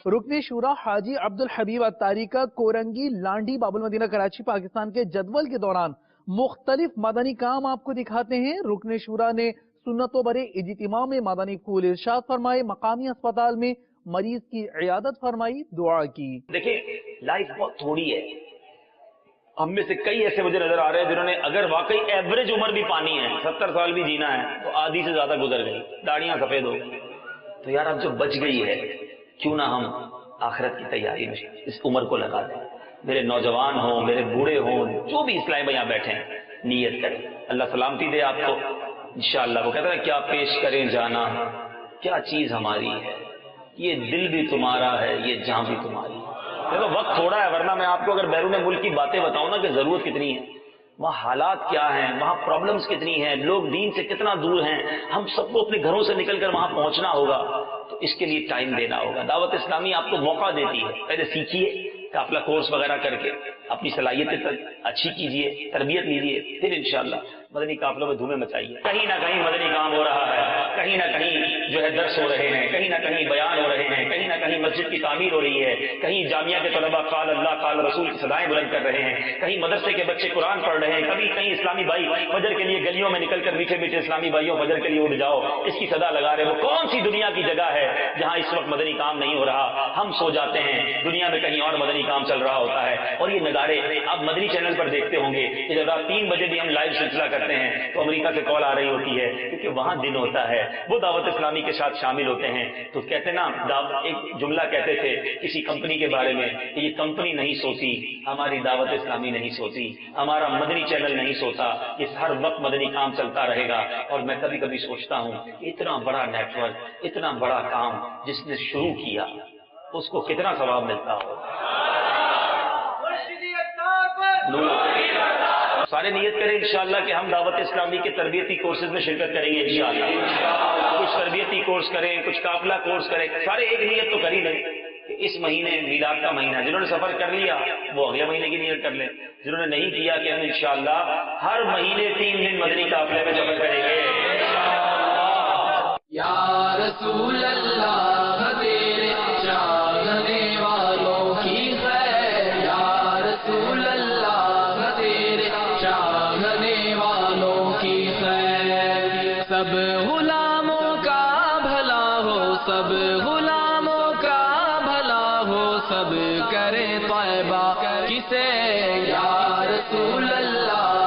رکن شورا حاجی عبدالحبیب اتاری کا کورنگی لانڈی باب المدینہ کراچی پاکستان کے جدول کے دوران مختلف مدنی کام آپ کو دکھاتے ہیں۔ رکن شورا نے سنتوں برے اجتماع میں مدنی پھول ارشاد فرمائے، مقامی اسپتال میں مریض کی عیادت فرمائی، دعا کی۔ دیکھیں لائف بہت تھوڑی ہے، ہم میں سے کئی ایسے مجھے نظر آ رہے ہیں جنہوں نے اگر واقعی ایوریج عمر بھی پانی ہے، 70 سال بھی جینا ہے، تو آدھی سے زیادہ گزر گئی، داڑیاں سفید ہو گئی۔ تو یار اب جو بچ گئی ہے کیوں نہ ہم آخرت کی تیاری میں اس عمر کو لگا دیں۔ میرے نوجوان ہوں، میرے بوڑھے ہوں، جو بھی اسلام میں یہاں بیٹھے ہیں، نیت کریں، اللہ سلامتی دے آپ کو انشاءاللہ۔ وہ کہتا ہے کیا پیش کریں جانا، کیا چیز ہماری ہے، یہ دل بھی تمہارا ہے، یہ جان بھی تمہاری ہے۔ دیکھو وقت تھوڑا ہے، ورنہ میں آپ کو اگر بیرون ملک کی باتیں بتاؤں نا کہ ضرورت کتنی ہے، وہاں حالات کیا ہیں، وہاں پرابلمز کتنی ہیں، لوگ دین سے کتنا دور ہیں، ہم سب کو اپنے گھروں سے نکل کر وہاں پہنچنا ہوگا، تو اس کے لیے ٹائم دینا ہوگا۔ دعوت اسلامی آپ کو موقع دیتی ہے، پہلے سیکھیے، قافلہ کورس وغیرہ کر کے اپنی صلاحیتیں اچھی کیجیے، تربیت لیجیے، پھر انشاءاللہ مدنی قافلوں میں دھومیں مچائیے۔ کہیں نہ کہیں مدنی کام ہو رہا ہے، کہیں نہ کہیں جو ہے درس ہو رہے ہیں، کہیں نہ کہیں بیان ہو رہے ہیں، کہیں نہ کہیں مسجد کی تعمیر ہو رہی ہے، کہیں جامعہ کے طلباء قال اللہ قال رسول کی صدائیں بلند کر رہے ہیں، کہیں مدرسے کے بچے قرآن پڑھ رہے ہیں، کبھی کہیں اسلامی بھائی فجر کے لیے گلیوں میں نکل کر میٹھے میٹھے اسلامی بھائیوں فجر کے لیے اٹھ جاؤ اس کی صدا لگا رہے۔ وہ کون سی دنیا کی جگہ ہے جہاں اس وقت مدنی کام نہیں ہو رہا؟ ہم سو جاتے ہیں، دنیا میں کہیں اور مدنی کام چل رہا ہوتا ہے۔ اور یہ نظارے آپ مدنی چینل پر دیکھتے ہوں گے کہ جب رات 3 بجے بھی ہم لائیو سلسلہ کرتے ہیں تو امریکہ سے کال آ رہی ہوتی ہے، کیونکہ وہاں دن ہوتا ہے، وہ دعوت اسلامی کے ساتھ شامل ہوتے ہیں۔ تو کہتے نا، ایک جملہ کہتے تھے کسی کمپنی کے بارے میں کہ یہ کمپنی نہیں سوتی، ہماری دعوت اسلامی نہیں سوتی، ہمارا مدنی چینل نہیں سوتا، یہ ہر وقت مدنی کام چلتا رہے گا۔ اور میں کبھی کبھی سوچتا ہوں اتنا بڑا نیٹ ورک، اتنا بڑا کام جس نے شروع کیا اس کو کتنا ثواب ملتا ہو۔ سارے نیت کریں انشاءاللہ کہ ہم دعوت اسلامی کے تربیتی کورسز میں شرکت کریں گے انشاءاللہ۔ کچھ تربیتی کورس کریں، کچھ قافلہ کورس کریں، سارے ایک نیت تو کر ہی لیں کہ اس مہینے میلاد کا مہینہ، جنہوں نے سفر کر لیا وہ اگلے مہینے کی نیت کر لیں، جنہوں نے نہیں کیا کہ ہم انشاءاللہ ہر مہینے 3 دن مدنی قافلے میں سفر کریں گے۔ یا رسول اللہ تیرے چاہنے والوں کی خیر، یا رسول اللہ تیرے چاہنے والوں کی خیر، سب غلاموں کا بھلا ہو، سب غلاموں کا بھلا ہو، سب کرے طیبہ کسے، یا رسول اللہ